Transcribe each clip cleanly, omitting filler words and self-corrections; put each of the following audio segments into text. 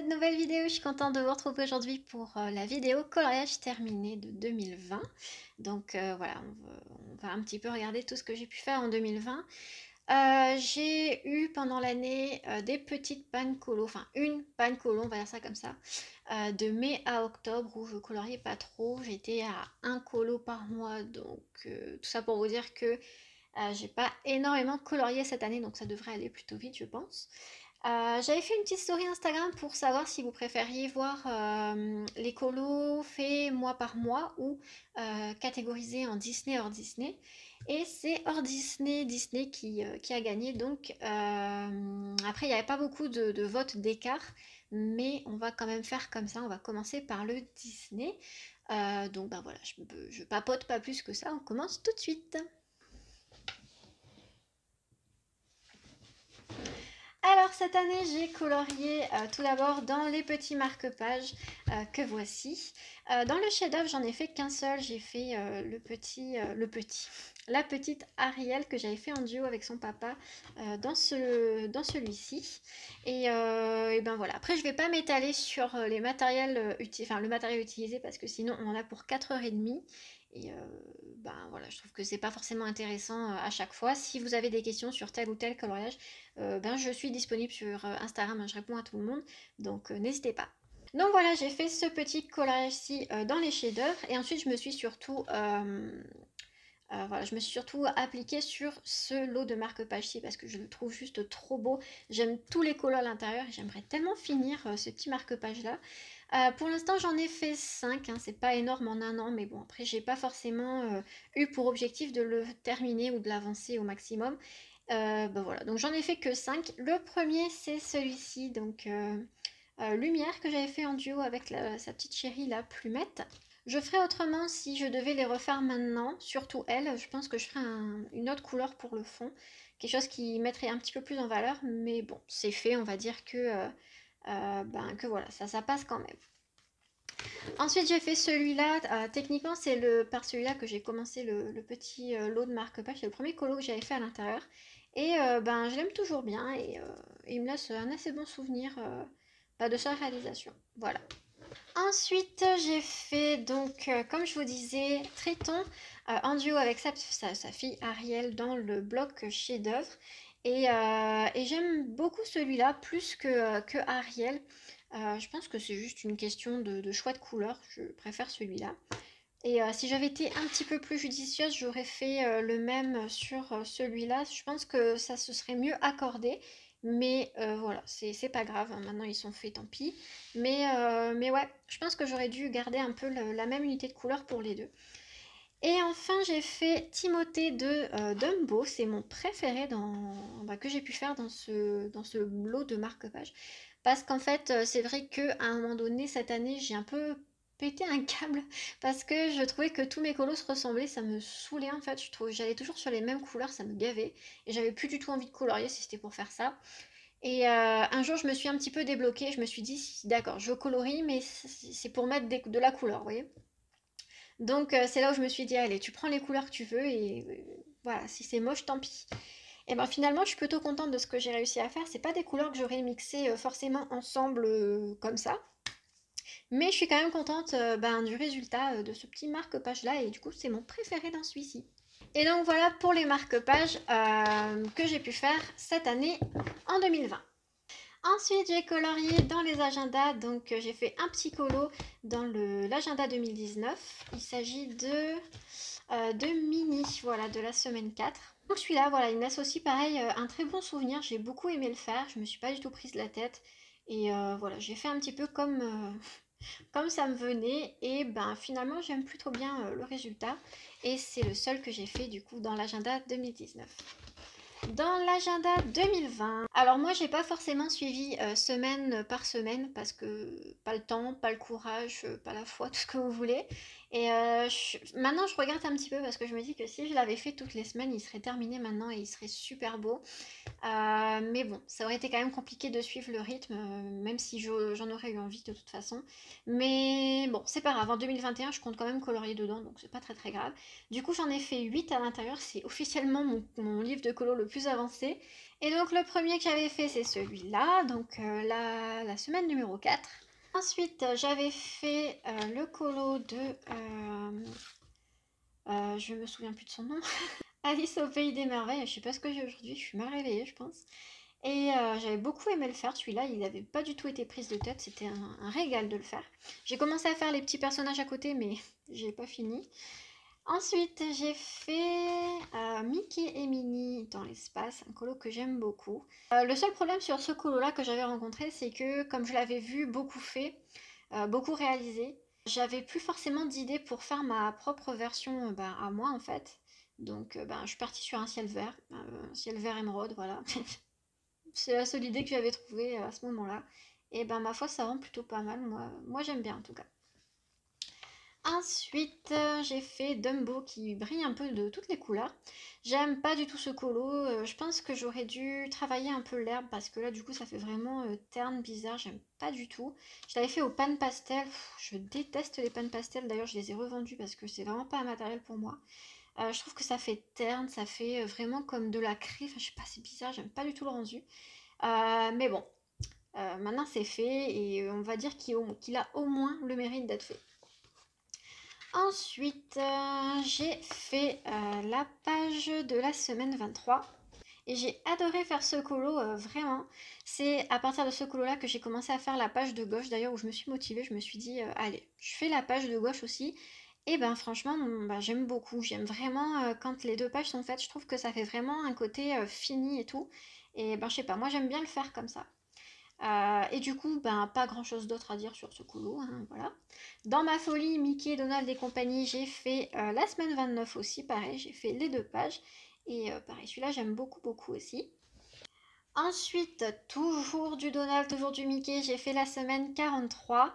cette nouvelle vidéo, je suis contente de vous retrouver aujourd'hui pour la vidéo coloriage terminé de 2020. Donc voilà, on va un petit peu regarder tout ce que j'ai pu faire en 2020. J'ai eu pendant l'année des petites pannes colo, enfin une panne colo, on va dire ça comme ça, de mai à octobre où je coloriais pas trop. J'étais à un colo par mois, donc tout ça pour vous dire que j'ai pas énormément colorié cette année, donc ça devrait aller plutôt vite, je pense. J'avais fait une petite story Instagram pour savoir si vous préfériez voir les colos faits mois par mois ou catégorisés en Disney hors Disney. Et c'est hors Disney, Disney qui a gagné. Donc après, il n'y avait pas beaucoup de votes d'écart, mais on va quand même faire comme ça. On va commencer par le Disney. Donc ben voilà, je papote pas plus que ça. On commence tout de suite. Alors cette année j'ai colorié tout d'abord dans les petits marque-pages que voici. Dans le chef-d'œuvre j'en ai fait qu'un seul, j'ai fait la petite Ariel que j'avais fait en duo avec son papa dans celui-ci. Et ben voilà, après je vais pas m'étaler sur les matériels le matériel utilisé parce que sinon on en a pour 4h30. Et ben voilà, je trouve que c'est pas forcément intéressant à chaque fois. Si vous avez des questions sur tel ou tel coloriage, ben, je suis disponible sur Instagram, hein, je réponds à tout le monde, donc n'hésitez pas. Donc voilà, j'ai fait ce petit coloriage-ci dans les shaders et ensuite je me suis surtout appliquée sur ce lot de marque-page-ci parce que je le trouve juste trop beau. J'aime tous les colos à l'intérieur et j'aimerais tellement finir ce petit marque-page-là. Pour l'instant, j'en ai fait 5, hein, c'est pas énorme en un an, mais bon, après, j'ai pas forcément eu pour objectif de le terminer ou de l'avancer au maximum. Ben voilà, donc j'en ai fait que 5. Le premier, c'est celui-ci, donc Lumière, que j'avais fait en duo avec sa petite chérie, la Plumette. Je ferais autrement si je devais les refaire maintenant, surtout elle. Je pense que je ferais une autre couleur pour le fond, quelque chose qui mettrait un petit peu plus en valeur, mais bon, c'est fait, on va dire que voilà, ça passe quand même. Ensuite, j'ai fait celui-là. Techniquement, c'est par celui-là que j'ai commencé le petit lot de marque-page. C'est le premier colo que j'avais fait à l'intérieur. Et ben, je l'aime toujours bien et il me laisse un assez bon souvenir de sa réalisation. Voilà. Ensuite, j'ai fait donc, comme je vous disais, Triton en duo avec sa fille Ariel dans le bloc chef-d'œuvre. Et j'aime beaucoup celui-là plus que Ariel. Je pense que c'est juste une question de choix de couleur. Je préfère celui-là. Et si j'avais été un petit peu plus judicieuse, j'aurais fait le même sur celui-là. Je pense que ça se serait mieux accordé. Mais voilà, c'est pas grave, hein. Maintenant ils sont faits, tant pis. Mais ouais, je pense que j'aurais dû garder un peu la même unité de couleur pour les deux. Et enfin, j'ai fait Timothée de Dumbo. C'est mon préféré que j'ai pu faire dans ce lot de marque-page. Parce qu'en fait, c'est vrai qu'à un moment donné, cette année, j'ai un peu pété un câble parce que je trouvais que tous mes colos se ressemblaient, ça me saoulait en fait. J'allais toujours sur les mêmes couleurs, ça me gavait et j'avais plus du tout envie de colorier si c'était pour faire ça. Et un jour, je me suis un petit peu débloquée, je me suis dit, d'accord, je colorie, mais c'est pour mettre de la couleur, vous voyez. Donc c'est là où je me suis dit, allez, tu prends les couleurs que tu veux et voilà, si c'est moche, tant pis. Et ben finalement, je suis plutôt contente de ce que j'ai réussi à faire. C'est pas des couleurs que j'aurais mixées forcément ensemble comme ça. Mais je suis quand même contente du résultat de ce petit marque-page là et du coup c'est mon préféré dans celui-ci. Et donc voilà pour les marque-pages que j'ai pu faire cette année en 2020. Ensuite j'ai colorié dans les agendas, donc j'ai fait un petit colo dans l'agenda 2019. Il s'agit de mini, voilà, de la semaine 4. Donc celui-là, voilà, il me laisse aussi pareil un très bon souvenir. J'ai beaucoup aimé le faire, je me suis pas du tout prise la tête. Et voilà, j'ai fait un petit peu comme ça me venait. Et ben finalement, j'aime plutôt bien le résultat. Et c'est le seul que j'ai fait du coup dans l'agenda 2019. Dans l'agenda 2020, alors moi j'ai pas forcément suivi semaine par semaine parce que pas le temps, pas le courage, pas la foi, tout ce que vous voulez. Et maintenant, je regrette un petit peu parce que je me dis que si je l'avais fait toutes les semaines, il serait terminé maintenant et il serait super beau. Mais bon, ça aurait été quand même compliqué de suivre le rythme, même si j'en aurais eu envie de toute façon. Mais bon, c'est pas grave. En 2021, je compte quand même colorier dedans, donc c'est pas très très grave. Du coup, j'en ai fait 8 à l'intérieur. C'est officiellement mon livre de colo le plus avancé. Et donc, le premier que j'avais fait, c'est celui-là. Donc, la semaine numéro 4. Ensuite, j'avais fait le colo de... je me souviens plus de son nom. Alice au pays des merveilles. Je sais pas ce que j'ai aujourd'hui, je suis mal réveillée, je pense. Et j'avais beaucoup aimé le faire, celui-là, il n'avait pas du tout été prise de tête, c'était un régal de le faire. J'ai commencé à faire les petits personnages à côté, mais j'ai pas fini. Ensuite, j'ai fait Mickey et Minnie dans l'espace, un colo que j'aime beaucoup. Le seul problème sur ce colo-là que j'avais rencontré, c'est que comme je l'avais vu beaucoup fait, beaucoup réalisé, j'avais plus forcément d'idées pour faire ma propre version à moi en fait. Donc je suis partie sur un ciel vert émeraude, voilà. C'est la seule idée que j'avais trouvée à ce moment-là. Et ben ma foi, ça rend plutôt pas mal. Moi j'aime bien en tout cas. Ensuite, j'ai fait Dumbo qui brille un peu de toutes les couleurs. J'aime pas du tout ce colo. Je pense que j'aurais dû travailler un peu l'herbe parce que là, du coup, ça fait vraiment terne, bizarre. J'aime pas du tout. Je l'avais fait au pan pastel. Pff, je déteste les pan pastel. D'ailleurs, je les ai revendus parce que c'est vraiment pas un matériel pour moi. Je trouve que ça fait terne, ça fait vraiment comme de la craie. Enfin, je sais pas, c'est bizarre. J'aime pas du tout le rendu. Mais bon, maintenant c'est fait et on va dire qu'il a au moins le mérite d'être fait. Ensuite, j'ai fait la page de la semaine 23 et j'ai adoré faire ce colo, vraiment. C'est à partir de ce colo-là que j'ai commencé à faire la page de gauche, d'ailleurs, où je me suis motivée. Je me suis dit, allez, je fais la page de gauche aussi. Et ben franchement, j'aime beaucoup. J'aime vraiment quand les deux pages sont faites. Je trouve que ça fait vraiment un côté fini et tout. Et ben je sais pas, moi j'aime bien le faire comme ça. Et du coup, pas grand chose d'autre à dire sur ce colo, hein, voilà. Dans ma folie, Mickey, Donald et compagnie, j'ai fait la semaine 29 aussi, pareil, j'ai fait les deux pages. Et pareil, celui-là, j'aime beaucoup, beaucoup aussi. Ensuite, toujours du Donald, toujours du Mickey, j'ai fait la semaine 43.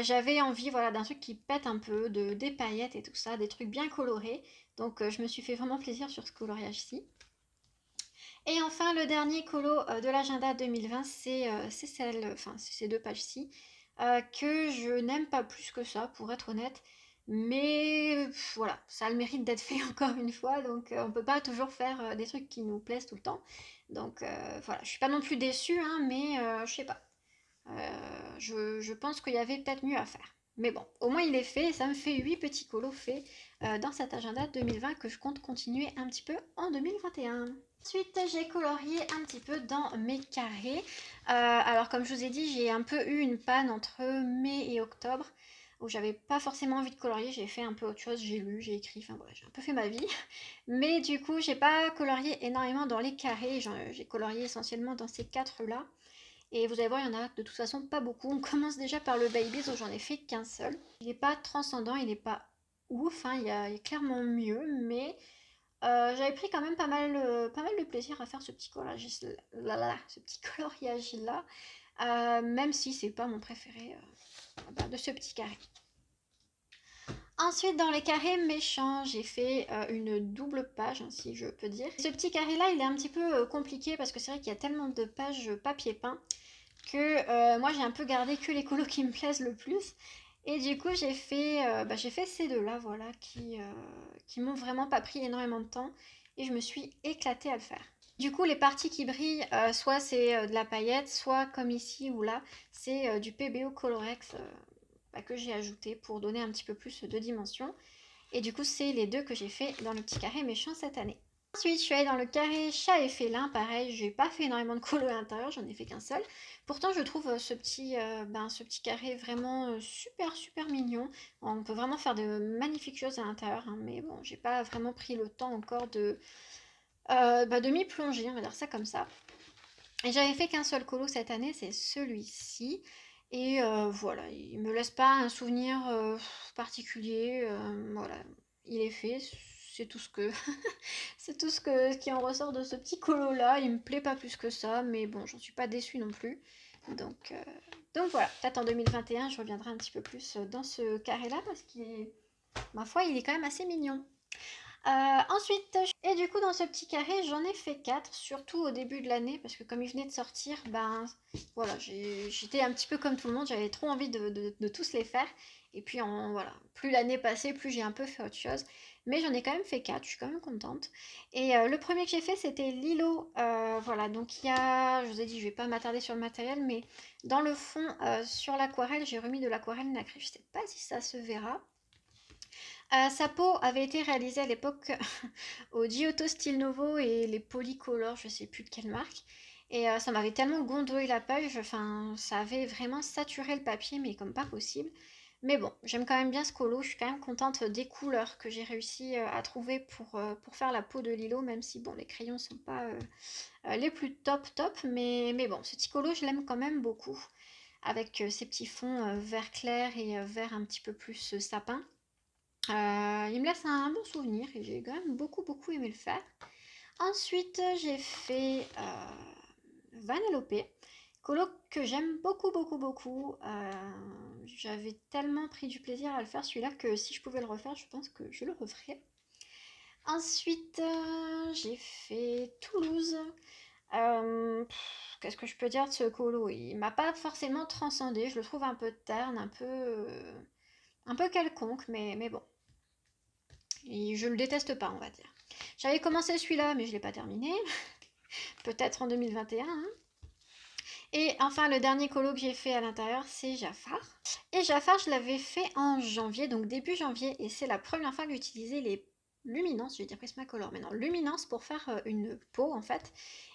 J'avais envie, voilà, d'un truc qui pète un peu, des paillettes et tout ça, des trucs bien colorés. Donc, je me suis fait vraiment plaisir sur ce coloriage-ci. Et enfin, le dernier colo de l'agenda 2020, c'est ces deux pages-ci, que je n'aime pas plus que ça, pour être honnête. Mais voilà, ça a le mérite d'être fait encore une fois, donc on peut pas toujours faire des trucs qui nous plaisent tout le temps. Donc voilà, je suis pas non plus déçue, hein, mais je sais pas. Je pense qu'il y avait peut-être mieux à faire. Mais bon, au moins il est fait et ça me fait 8 petits colos faits dans cet agenda 2020 que je compte continuer un petit peu en 2021. Ensuite, j'ai colorié un petit peu dans mes carrés. Alors, comme je vous ai dit, j'ai un peu eu une panne entre mai et octobre où j'avais pas forcément envie de colorier. J'ai fait un peu autre chose, j'ai lu, j'ai écrit, enfin voilà, j'ai un peu fait ma vie. Mais du coup, j'ai pas colorié énormément dans les carrés. J'ai colorié essentiellement dans ces quatre-là. Et vous allez voir, il y en a de toute façon pas beaucoup. On commence déjà par le Babies où j'en ai fait qu'un seul. Il n'est pas transcendant, il n'est pas ouf, hein, il y a clairement mieux, mais j'avais pris quand même pas mal de plaisir à faire ce petit coloriage-là, même si c'est pas mon préféré de ce petit carré. Ensuite, dans les carrés méchants, j'ai fait une double page, hein, si je peux dire. Ce petit carré-là, il est un petit peu compliqué parce que c'est vrai qu'il y a tellement de pages papier peint que moi j'ai un peu gardé que les colos qui me plaisent le plus. Et du coup j'ai fait ces deux-là, voilà, qui m'ont vraiment pas pris énormément de temps. Et je me suis éclatée à le faire. Du coup, les parties qui brillent, soit c'est de la paillette, soit comme ici ou là, c'est du PBO Colorex que j'ai ajouté pour donner un petit peu plus de dimension. Et du coup, c'est les deux que j'ai fait dans le petit carré méchant cette année. Ensuite, je suis allée dans le carré chat et félin. Pareil, j'ai pas fait énormément de colos à l'intérieur, j'en ai fait qu'un seul. Pourtant, je trouve ce petit carré vraiment super super mignon. On peut vraiment faire de magnifiques choses à l'intérieur, hein, mais bon, j'ai pas vraiment pris le temps encore de m'y plonger, on va dire ça comme ça. Et j'avais fait qu'un seul colo cette année, c'est celui-ci. Et voilà, il me laisse pas un souvenir particulier. Voilà, il est fait, c'est tout ce que c'est tout ce qui en ressort de ce petit colo là. Il me plaît pas plus que ça, mais bon, j'en suis pas déçue non plus. Donc, donc voilà, peut-être en 2021, je reviendrai un petit peu plus dans ce carré là parce qu'il est ma foi, il est quand même assez mignon. Ensuite, et du coup dans ce petit carré j'en ai fait 4, surtout au début de l'année, parce que comme il venait de sortir, ben voilà, j'étais un petit peu comme tout le monde, j'avais trop envie de tous les faire. Et puis voilà, plus l'année passait, plus j'ai un peu fait autre chose. Mais j'en ai quand même fait 4, je suis quand même contente. Et le premier que j'ai fait c'était Lilo. Voilà, donc il y a, je vous ai dit je vais pas m'attarder sur le matériel, mais dans le fond, sur l'aquarelle, j'ai remis de l'aquarelle nacrée, je sais pas si ça se verra. Sa peau avait été réalisée à l'époque au Giotto Style Novo et les Polycolor, je sais plus de quelle marque. Et ça m'avait tellement gondoué la page, enfin ça avait vraiment saturé le papier, mais comme pas possible. Mais bon, j'aime quand même bien ce colo, je suis quand même contente des couleurs que j'ai réussi à trouver pour faire la peau de Lilo, même si bon, les crayons sont pas les plus top, mais bon, ce petit colo je l'aime quand même beaucoup, avec ces petits fonds vert clair et vert un petit peu plus sapin. Il me laisse un bon souvenir et j'ai quand même beaucoup aimé le faire. Ensuite, j'ai fait Vanellope, colo que j'aime beaucoup. J'avais tellement pris du plaisir à le faire celui-là que si je pouvais le refaire, je pense que je le referais. Ensuite, j'ai fait Toulouse. Qu'est-ce que je peux dire de ce colo? Il m'a pas forcément transcendé, je le trouve un peu terne, un peu quelconque, mais bon. Et je le déteste pas, on va dire. J'avais commencé celui-là, mais je l'ai pas terminé. Peut-être en 2021. Hein. Et enfin, le dernier colo que j'ai fait à l'intérieur, c'est Jafar. Et Jafar, je l'avais fait en janvier, donc début janvier. Et c'est la première fois que j'utilisais les luminances, je vais dire Prismacolor, mais non, luminance pour faire une peau en fait.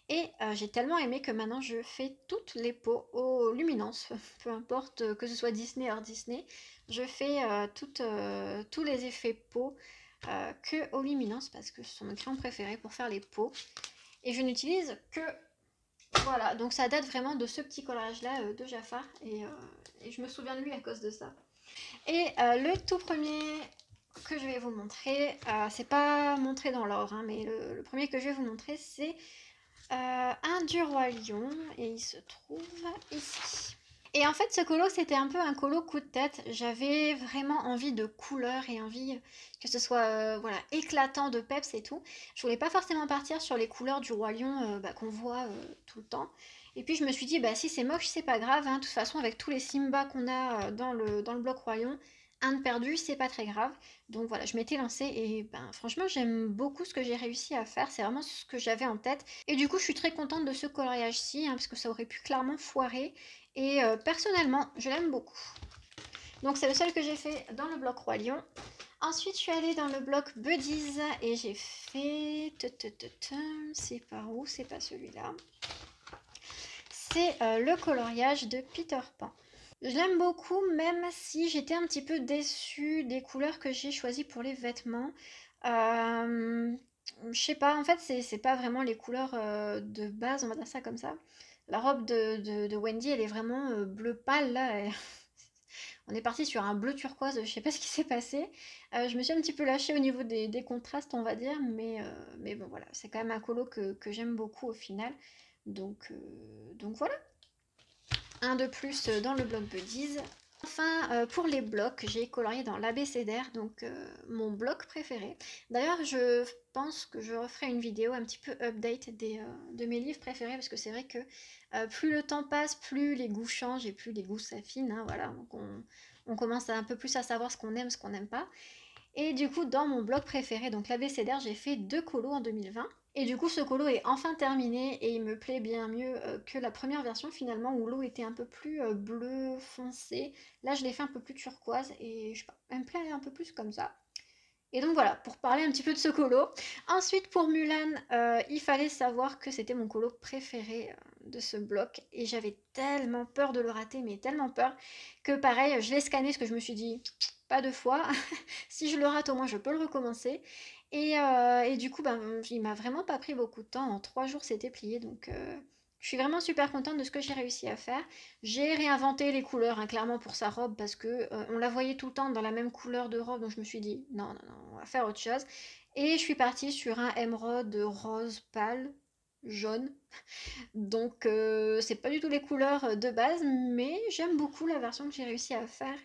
Et j'ai tellement aimé que maintenant je fais toutes les peaux aux luminances, peu importe que ce soit Disney hors Disney. Je fais tous les effets peau que aux luminances parce que ce sont mes crayons préférés pour faire les peaux. Et je n'utilise que voilà, donc ça date vraiment de ce petit collage là de Jafar et je me souviens de lui à cause de ça. Et le tout premier que je vais vous montrer, c'est pas montré dans l'ordre, hein, mais le premier que je vais vous montrer c'est un du Roi Lion et il se trouve ici. Et en fait, ce colo, c'était un peu un colo coup de tête. J'avais vraiment envie de couleurs et envie que ce soit voilà, éclatant de peps et tout. Je voulais pas forcément partir sur les couleurs du Roi Lion qu'on voit tout le temps. Et puis je me suis dit, bah si c'est moche, c'est pas grave. Hein. De toute façon, avec tous les Simba qu'on a dans le bloc Roi Lion, un de perdu, c'est pas très grave. Donc voilà, je m'étais lancée et ben, franchement, j'aime beaucoup ce que j'ai réussi à faire. C'est vraiment ce que j'avais en tête. Et du coup, je suis très contente de ce coloriage-ci, hein, parce que ça aurait pu clairement foirer. Et personnellement, je l'aime beaucoup. Donc c'est le seul que j'ai fait dans le bloc Roi Lion. Ensuite, je suis allée dans le bloc Buddies et j'ai fait... C'est par où? C'est pas celui-là. C'est le coloriage de Peter Pan. Je l'aime beaucoup, même si j'étais un petit peu déçue des couleurs que j'ai choisies pour les vêtements. Je sais pas, en fait, c'est pas vraiment les couleurs de base, on va dire ça comme ça. La robe de Wendy, elle est vraiment bleu pâle, là. On est parti sur un bleu turquoise, je sais pas ce qui s'est passé. Je me suis un petit peu lâchée au niveau des contrastes, on va dire, mais bon, voilà, c'est quand même un colo que j'aime beaucoup au final. Donc voilà, un de plus dans le bloc Buddies. Enfin, pour les blocs, j'ai colorié dans l'abécédaire, donc mon bloc préféré. D'ailleurs, je pense que je referai une vidéo un petit peu update de mes livres préférés, parce que c'est vrai que plus le temps passe, plus les goûts changent et plus les goûts s'affinent. Hein, voilà, donc on commence un peu plus à savoir ce qu'on aime, ce qu'on n'aime pas. Et du coup, dans mon blog préféré, donc l'abécédaire, j'ai fait 2 colos en 2020. Et du coup, ce colo est enfin terminé et il me plaît bien mieux que la première version finalement où l'eau était un peu plus bleu foncé. Là, je l'ai fait un peu plus turquoise et je sais pas, elle me plaît un peu plus comme ça. Et donc voilà, pour parler un petit peu de ce colo. Ensuite, pour Mulan, il fallait savoir que c'était mon colo préféré de ce bloc. Et j'avais tellement peur de le rater, mais tellement peur, que pareil, je l'ai scanné parce que je me suis dit, pas deux fois. Si je le rate, au moins, je peux le recommencer. Et du coup, ben, il m'a vraiment pas pris beaucoup de temps. En 3 jours, c'était plié. Donc, je suis vraiment super contente de ce que j'ai réussi à faire. J'ai réinventé les couleurs, hein, clairement, pour sa robe, parce que on la voyait tout le temps dans la même couleur de robe. Donc, je me suis dit, non, on va faire autre chose. Et je suis partie sur un émeraude rose pâle, jaune. Donc, c'est pas du tout les couleurs de base, mais j'aime beaucoup la version que j'ai réussi à faire.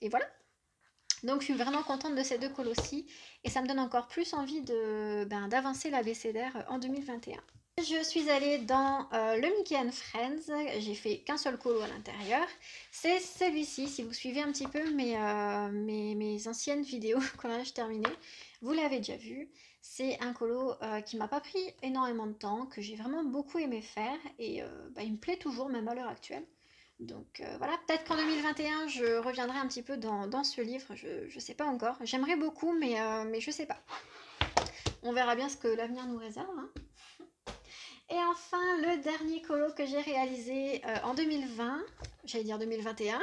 Et voilà. Donc je suis vraiment contente de ces deux colos-ci et ça me donne encore plus envie d'avancer l'abécédaire en 2021. Je suis allée dans le Mickey and Friends, j'ai fait qu'un seul colo à l'intérieur. C'est celui-ci, si vous suivez un petit peu mes anciennes vidéos coloriage terminé, vous l'avez déjà vu. C'est un colo qui m'a pas pris énormément de temps, que j'ai vraiment beaucoup aimé faire et il me plaît toujours même à l'heure actuelle. Donc voilà, peut-être qu'en 2021 je reviendrai un petit peu dans ce livre, je sais pas encore. J'aimerais beaucoup mais je sais pas. On verra bien ce que l'avenir nous réserve, hein. Et enfin, le dernier colo que j'ai réalisé en 2020, j'allais dire 2021,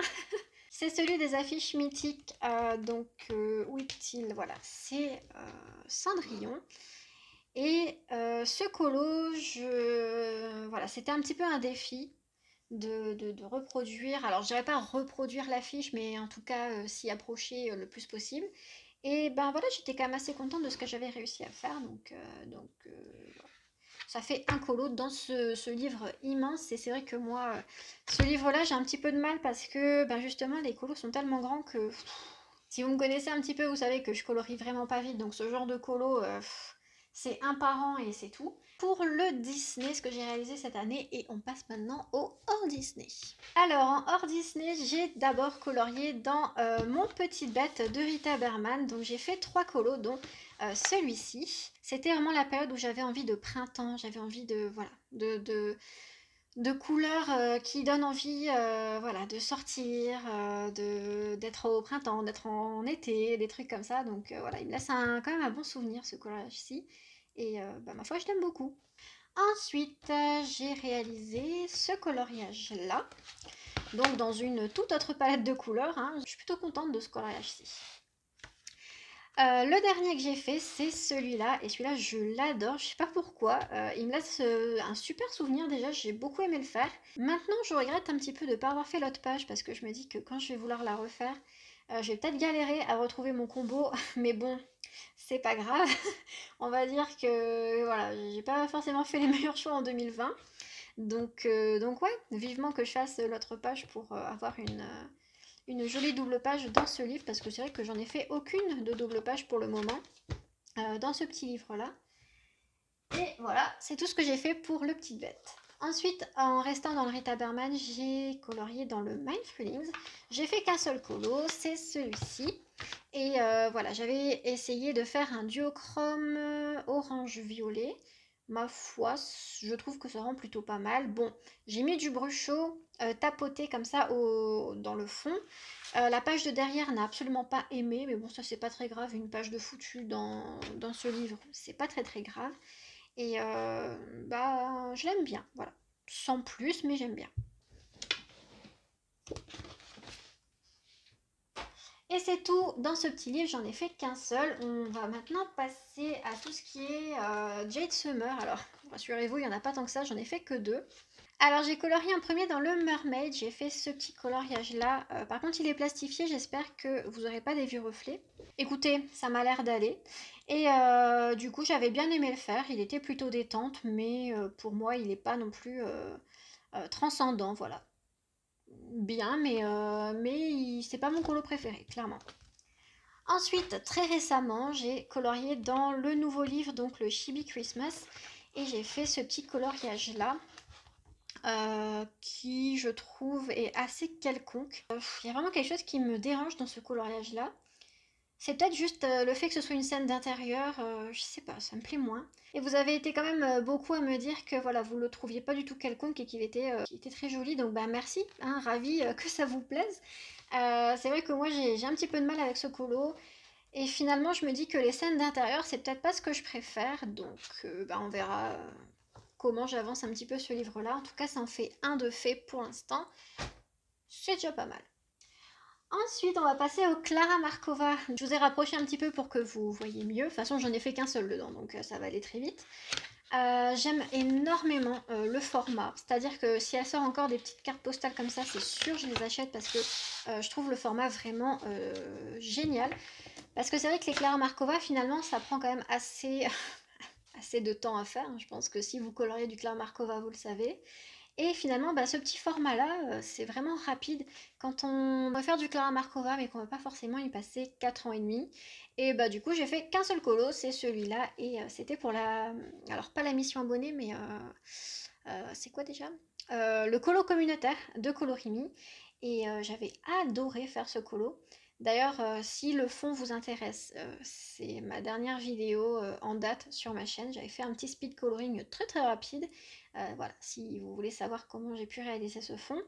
c'est celui des affiches mythiques. Où est-il? Voilà, c'est Cendrillon. Et ce colo, voilà, c'était un petit peu un défi de reproduire. Alors, je dirais pas reproduire l'affiche, mais en tout cas s'y approcher le plus possible. Et ben voilà, j'étais quand même assez contente de ce que j'avais réussi à faire. Voilà. Ça fait un colo dans ce livre immense. Et c'est vrai que moi, ce livre-là, j'ai un petit peu de mal parce que justement, les colos sont tellement grands que si vous me connaissez un petit peu, vous savez que je colorie vraiment pas vite. Donc ce genre de colo, c'est un par an et c'est tout. Pour le Disney, ce que j'ai réalisé cette année, et on passe maintenant au hors Disney. Alors en hors Disney, j'ai d'abord colorié dans Mon Petit Bête de Rita Berman. Donc j'ai fait 3 colos, dont celui-ci. C'était vraiment la période où j'avais envie de printemps, j'avais envie de voilà, de couleurs qui donnent envie voilà, de sortir, d'être au printemps, d'être en été, des trucs comme ça. Donc voilà, il me laisse quand même un bon souvenir ce coloriage-ci. Et ma foi, je l'aime beaucoup. Ensuite, j'ai réalisé ce coloriage-là. Donc dans une toute autre palette de couleurs, hein. Je suis plutôt contente de ce coloriage-ci. Le dernier que j'ai fait, c'est celui-là. Et celui-là, je l'adore. Je sais pas pourquoi. Il me laisse un super souvenir déjà. J'ai beaucoup aimé le faire. Maintenant, je regrette un petit peu de ne pas avoir fait l'autre page parce que je me dis que quand je vais vouloir la refaire, je vais peut-être galérer à retrouver mon combo. Mais bon, c'est pas grave. On va dire que voilà, j'ai pas forcément fait les meilleurs choix en 2020. Donc ouais, vivement que je fasse l'autre page pour avoir une jolie double page dans ce livre, parce que c'est vrai que j'en ai fait aucune de double page pour le moment dans ce petit livre là. Et voilà, c'est tout ce que j'ai fait pour le petit bête. Ensuite, en restant dans le Rita Berman, j'ai colorié dans le Mindful Things. J'ai fait qu'un seul colo, c'est celui-ci. Et voilà, j'avais essayé de faire un duochrome orange-violet. Ma foi, je trouve que ça rend plutôt pas mal. Bon, j'ai mis du brushot tapoté comme ça dans le fond. La page de derrière n'a absolument pas aimé, mais bon, ça c'est pas très grave. Une page de foutu dans ce livre, c'est pas très très grave. Et je l'aime bien, voilà. Sans plus, mais j'aime bien. Et c'est tout dans ce petit livre, j'en ai fait qu'un seul. On va maintenant passer à tout ce qui est Jade Summer. Alors, rassurez-vous, il n'y en a pas tant que ça, j'en ai fait que 2. Alors, j'ai colorié un premier dans le Mermaid, j'ai fait ce petit coloriage-là. Par contre, il est plastifié, j'espère que vous n'aurez pas des vieux reflets. Écoutez, ça m'a l'air d'aller. Et du coup, j'avais bien aimé le faire, il était plutôt détente, mais pour moi, il n'est pas non plus transcendant, voilà. Bien, mais c'est pas mon colo préféré, clairement. Ensuite, très récemment, j'ai colorié dans le nouveau livre, donc le Chibi Christmas, et j'ai fait ce petit coloriage-là, qui, je trouve, est assez quelconque. Il y a vraiment quelque chose qui me dérange dans ce coloriage-là. C'est peut-être juste le fait que ce soit une scène d'intérieur, je sais pas, ça me plaît moins. Et vous avez été quand même beaucoup à me dire que voilà, vous le trouviez pas du tout quelconque et qu'il était très joli, donc merci, hein, ravie que ça vous plaise. C'est vrai que moi j'ai un petit peu de mal avec ce colo, et finalement je me dis que les scènes d'intérieur c'est peut-être pas ce que je préfère, donc on verra comment j'avance un petit peu ce livre-là. En tout cas, ça en fait un de fait pour l'instant, c'est déjà pas mal. Ensuite, on va passer au Clara Markova. Je vous ai rapproché un petit peu pour que vous voyez mieux. De toute façon, j'en ai fait qu'un seul dedans, donc ça va aller très vite. J'aime énormément le format. C'est-à-dire que si elle sort encore des petites cartes postales comme ça, c'est sûr je les achète parce que je trouve le format vraiment génial. Parce que c'est vrai que les Clara Markova, finalement, ça prend quand même assez, assez de temps à faire. Je pense que si vous coloriez du Clara Markova, vous le savez. Et finalement, bah, ce petit format-là, c'est vraiment rapide quand on veut faire du Clara Markova, mais qu'on va pas forcément y passer 4 ans et demi. Et bah du coup, j'ai fait qu'un seul colo, c'est celui-là, et c'était pour la... Alors pas la mission abonnée, mais... c'est quoi déjà? Le colo communautaire de Colorimi. Et j'avais adoré faire ce colo. D'ailleurs, si le fond vous intéresse, c'est ma dernière vidéo en date sur ma chaîne. J'avais fait un petit speed coloring très très rapide. Voilà, si vous voulez savoir comment j'ai pu réaliser ce fond.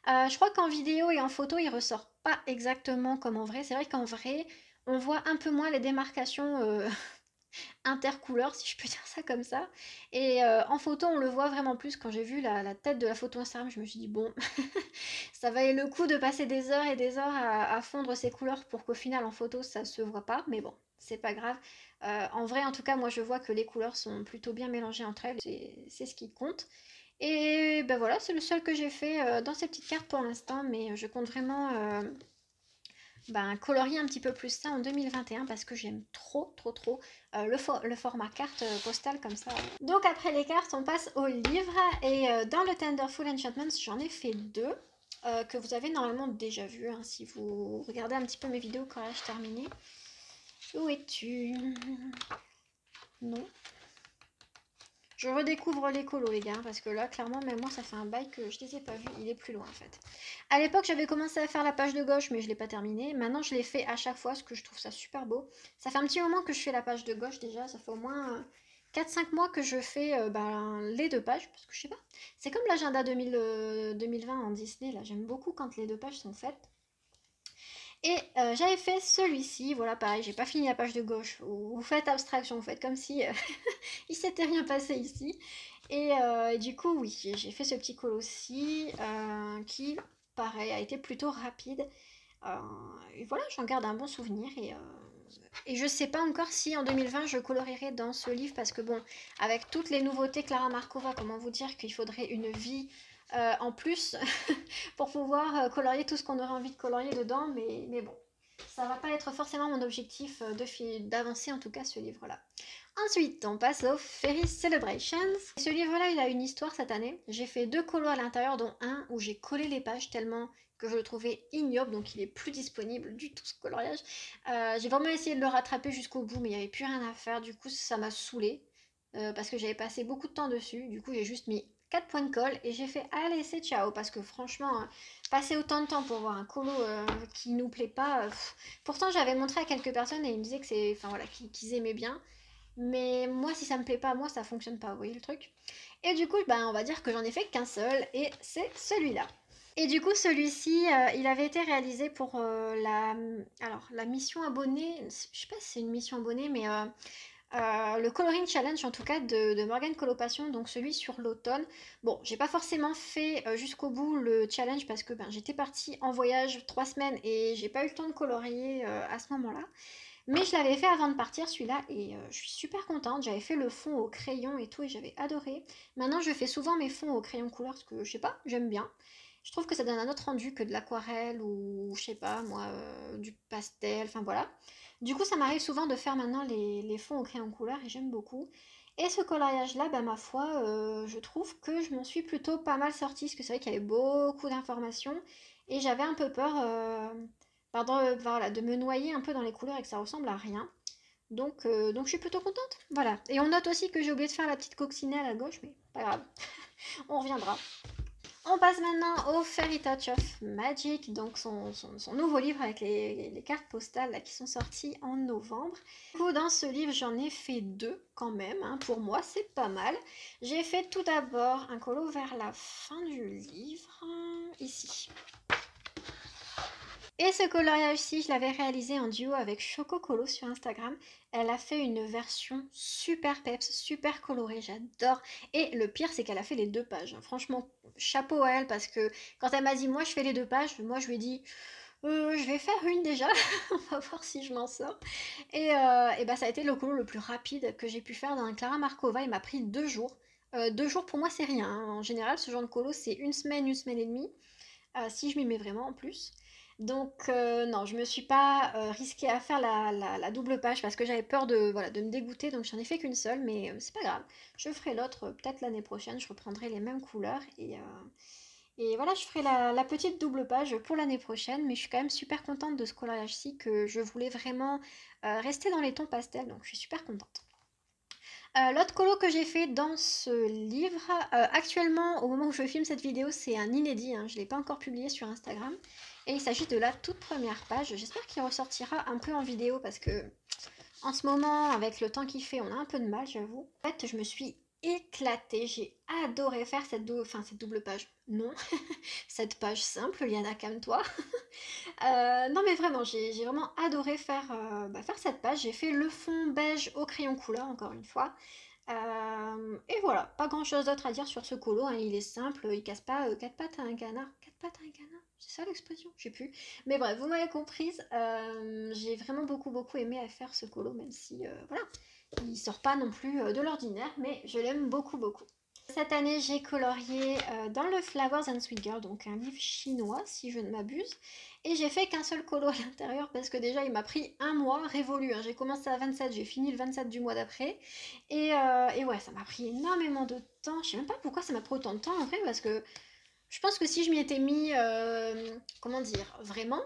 Je crois qu'en vidéo et en photo, il ressort pas exactement comme en vrai. C'est vrai qu'en vrai, on voit un peu moins les démarcations intercouleurs, si je peux dire ça comme ça. Et en photo, on le voit vraiment plus. Quand j'ai vu la tête de la photo Instagram, je me suis dit, bon, ça valait le coup de passer des heures et des heures à fondre ces couleurs pour qu'au final, en photo, ça se voit pas. Mais bon, c'est pas grave. En vrai, en tout cas, moi, je vois que les couleurs sont plutôt bien mélangées entre elles. C'est ce qui compte. Et ben voilà, c'est le seul que j'ai fait dans ces petites cartes pour l'instant. Mais je compte vraiment ben, colorier un petit peu plus ça en 2021 parce que j'aime trop trop trop le format carte postale comme ça. Donc après les cartes, on passe au livre et dans le Tenderful Enchantments, j'en ai fait deux que vous avez normalement déjà vu hein, si vous regardez un petit peu mes vidéos quand je terminais. Où es-tu? Non. Je redécouvre les colos les gars, parce que là clairement même moi ça fait un bail que je les ai pas vus, il est plus loin en fait. À l'époque j'avais commencé à faire la page de gauche mais je l'ai pas terminée. Maintenant je l'ai fait à chaque fois parce que je trouve ça super beau. Ça fait un petit moment que je fais la page de gauche déjà, ça fait au moins 4-5 mois que je fais ben, les deux pages, parce que je sais pas. C'est comme l'agenda 2020 en Disney, là j'aime beaucoup quand les deux pages sont faites. Et j'avais fait celui-ci, voilà pareil, j'ai pas fini la page de gauche. Vous faites abstraction, vous faites comme si il s'était rien passé ici. Et du coup, oui, j'ai fait ce petit colo-ci qui, pareil, a été plutôt rapide. Euh, et voilà, j'en garde un bon souvenir. Et je sais pas encore si en 2020 je colorierai dans ce livre parce que bon, avec toutes les nouveautés Clara Markova, comment vous dire qu'il faudrait une vie en plus pour pouvoir colorier tout ce qu'on aurait envie de colorier dedans, mais bon, ça va pas être forcément mon objectif d'avancer en tout cas ce livre-là. Ensuite, on passe au Fairy Celebrations. Ce livre-là, il a une histoire cette année. J'ai fait deux colos à l'intérieur, dont un où j'ai collé les pages tellement que je le trouvais ignoble, donc il est plus disponible du tout ce coloriage. J'ai vraiment essayé de le rattraper jusqu'au bout, mais il n'y avait plus rien à faire. Du coup, ça m'a saoulée parce que j'avais passé beaucoup de temps dessus. Du coup, j'ai juste mis 4 points de colle et j'ai fait allez, c'est ciao. Parce que franchement, passer autant de temps pour voir un colo qui nous plaît pas. Pourtant, j'avais montré à quelques personnes et ils me disaient que c'est, enfin voilà, qu'ils aimaient bien. Mais moi, si ça me plaît pas, moi, ça fonctionne pas, vous voyez le truc. Et du coup, ben, on va dire que j'en ai fait qu'un seul, et c'est celui-là. Et du coup, celui-ci, il avait été réalisé pour la mission abonnée. Je sais pas si c'est une mission abonnée, mais le Coloring Challenge en tout cas de Morgane Colopassion, donc celui sur l'automne. Bon, j'ai pas forcément fait jusqu'au bout le challenge parce que ben, j'étais partie en voyage 3 semaines et j'ai pas eu le temps de colorier à ce moment-là. Mais je l'avais fait avant de partir celui-là et je suis super contente. J'avais fait le fond au crayon et tout et j'avais adoré. Maintenant je fais souvent mes fonds au crayon couleur parce que je sais pas, j'aime bien. Je trouve que ça donne un autre rendu que de l'aquarelle ou je sais pas moi, du pastel, enfin voilà. Du coup ça m'arrive souvent de faire maintenant les fonds au crayon couleur et j'aime beaucoup. Et ce coloriage là, bah ma foi, je trouve que je m'en suis plutôt pas mal sortie parce que c'est vrai qu'il y avait beaucoup d'informations et j'avais un peu peur pardon, voilà, de me noyer un peu dans les couleurs et que ça ressemble à rien. Donc je suis plutôt contente. Voilà. Et on note aussi que j'ai oublié de faire la petite coccinelle à gauche, mais pas grave. On reviendra. On passe maintenant au Fairy Touch of Magic, donc son nouveau livre avec les cartes postales là, qui sont sorties en novembre. Du coup, dans ce livre, j'en ai fait deux quand même. Hein. Pour moi, c'est pas mal. J'ai fait tout d'abord un colo vers la fin du livre, ici. Et ce coloriage-ci, je l'avais réalisé en duo avec Choco Colo sur Instagram. Elle a fait une version super peps, super colorée, j'adore. Et le pire, c'est qu'elle a fait les deux pages. Franchement, chapeau à elle parce que quand elle m'a dit moi je fais les deux pages, moi je lui ai dit je vais faire une déjà, on va voir si je m'en sors. Et bah ça a été le colo le plus rapide que j'ai pu faire dans un Clara Markova, il m'a pris 2 jours. 2 jours pour moi c'est rien, hein. En général ce genre de colo c'est une semaine et demie, si je m'y mets vraiment en plus. Donc non, je me suis pas risquée à faire la double page parce que j'avais peur de, voilà, de me dégoûter, donc j'en ai fait qu'une seule, mais c'est pas grave. Je ferai l'autre peut-être l'année prochaine, je reprendrai les mêmes couleurs et voilà, je ferai la petite double page pour l'année prochaine, mais je suis quand même super contente de ce coloriage-ci que je voulais vraiment rester dans les tons pastels, donc je suis super contente. L'autre colo que j'ai fait dans ce livre, actuellement, au moment où je filme cette vidéo, c'est un inédit, hein, je ne l'ai pas encore publié sur Instagram. Et il s'agit de la toute première page. J'espère qu'il ressortira un peu en vidéo parce que en ce moment, avec le temps qu'il fait, on a un peu de mal, j'avoue. En fait, je me suis éclatée. J'ai adoré faire cette double page. Non, cette page simple, Liana, calme-toi. Non mais vraiment, j'ai vraiment adoré faire cette page. J'ai fait le fond beige au crayon couleur, encore une fois. Et voilà, pas grand chose d'autre à dire sur ce colo, hein. Il est simple, il casse pas quatre pattes à un canard. Quatre pattes à un canard, c'est ça l'expression? Je sais plus. Mais bref, vous m'avez comprise. J'ai vraiment beaucoup aimé à faire ce colo, même si voilà, il sort pas non plus de l'ordinaire, mais je l'aime beaucoup. Cette année, j'ai colorié dans le Flowers and Sweet Girl, donc un livre chinois, si je ne m'abuse. Et j'ai fait qu'un seul colo à l'intérieur parce que déjà, il m'a pris un mois révolu, hein. J'ai commencé à 27, j'ai fini le 27 du mois d'après. Et ouais, ça m'a pris énormément de temps. Je sais même pas pourquoi ça m'a pris autant de temps en vrai, parce que je pense que si je m'y étais mis, comment dire, vraiment,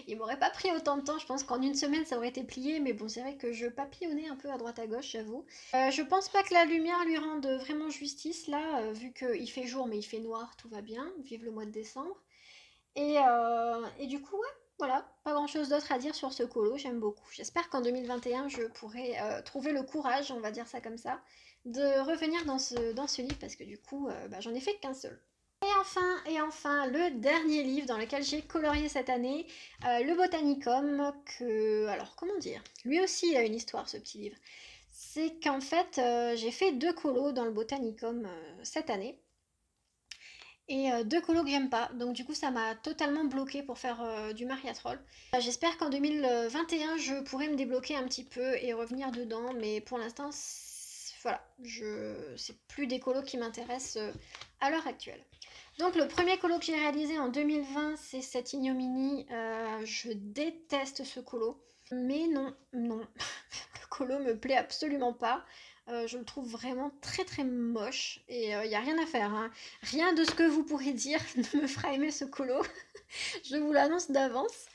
il m'aurait pas pris autant de temps. Je pense qu'en une semaine, ça aurait été plié. Mais bon, c'est vrai que je papillonnais un peu à droite à gauche, j'avoue. Je pense pas que la lumière lui rende vraiment justice, là, vu qu'il fait jour, mais il fait noir, tout va bien. Vive le mois de décembre. Et du coup, ouais, voilà, pas grand chose d'autre à dire sur ce colo, j'aime beaucoup. J'espère qu'en 2021, je pourrai trouver le courage, on va dire ça comme ça, de revenir dans ce livre, parce que du coup, j'en ai fait qu'un seul. Et enfin, le dernier livre dans lequel j'ai colorié cette année, le Botanicum, alors comment dire, lui aussi il a une histoire ce petit livre. C'est qu'en fait, j'ai fait deux colos dans le Botanicum cette année, et deux colos que j'aime pas, donc du coup ça m'a totalement bloqué pour faire du Mariatrol. J'espère qu'en 2021 je pourrai me débloquer un petit peu et revenir dedans, mais pour l'instant, voilà, c'est plus des colos qui m'intéressent à l'heure actuelle. Donc le premier colo que j'ai réalisé en 2020, c'est cette ignominie. Je déteste ce colo. Mais non, le colo me plaît absolument pas. Je le trouve vraiment très moche et il n'y a rien à faire, hein. Rien de ce que vous pourrez dire ne me fera aimer ce colo. Je vous l'annonce d'avance.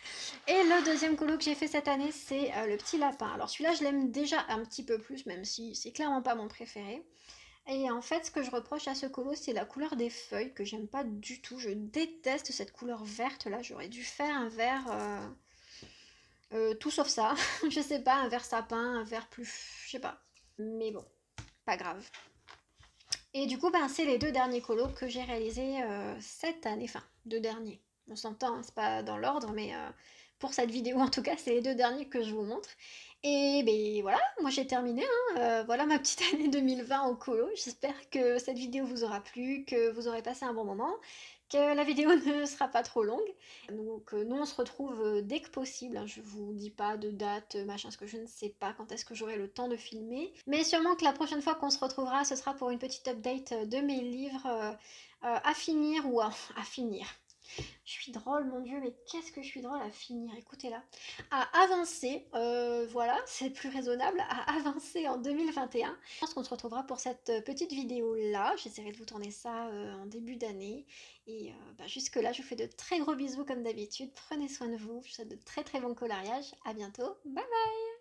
Et le deuxième colo que j'ai fait cette année, c'est le petit lapin. Alors celui-là, je l'aime déjà un petit peu plus, même si c'est clairement pas mon préféré. Et en fait, ce que je reproche à ce colo, c'est la couleur des feuilles que j'aime pas du tout. Je déteste cette couleur verte là. J'aurais dû faire un vert tout sauf ça. Je sais pas, un vert sapin, un vert plus, je sais pas. Mais bon, pas grave. Et du coup, c'est les deux derniers colos que j'ai réalisés cette année. Enfin, deux derniers. On s'entend, hein, c'est pas dans l'ordre, mais pour cette vidéo en tout cas, c'est les deux derniers que je vous montre. Et ben voilà, moi j'ai terminé, hein. Voilà ma petite année 2020 en colo. J'espère que cette vidéo vous aura plu, que vous aurez passé un bon moment, que la vidéo ne sera pas trop longue. Donc nous on se retrouve dès que possible, hein. Je vous dis pas de date, machin, parce que je ne sais pas quand est-ce que j'aurai le temps de filmer. Mais sûrement que la prochaine fois qu'on se retrouvera, ce sera pour une petite update de mes livres à finir ou à finir. Je suis drôle, mon Dieu, mais qu'est-ce que je suis drôle à finir, écoutez-la. À avancer, voilà, c'est plus raisonnable, à avancer en 2021. Je pense qu'on se retrouvera pour cette petite vidéo-là. J'essaierai de vous tourner ça en début d'année. Et jusque-là, je vous fais de très gros bisous comme d'habitude. Prenez soin de vous. Je vous souhaite de très bons coloriages. À bientôt. Bye bye!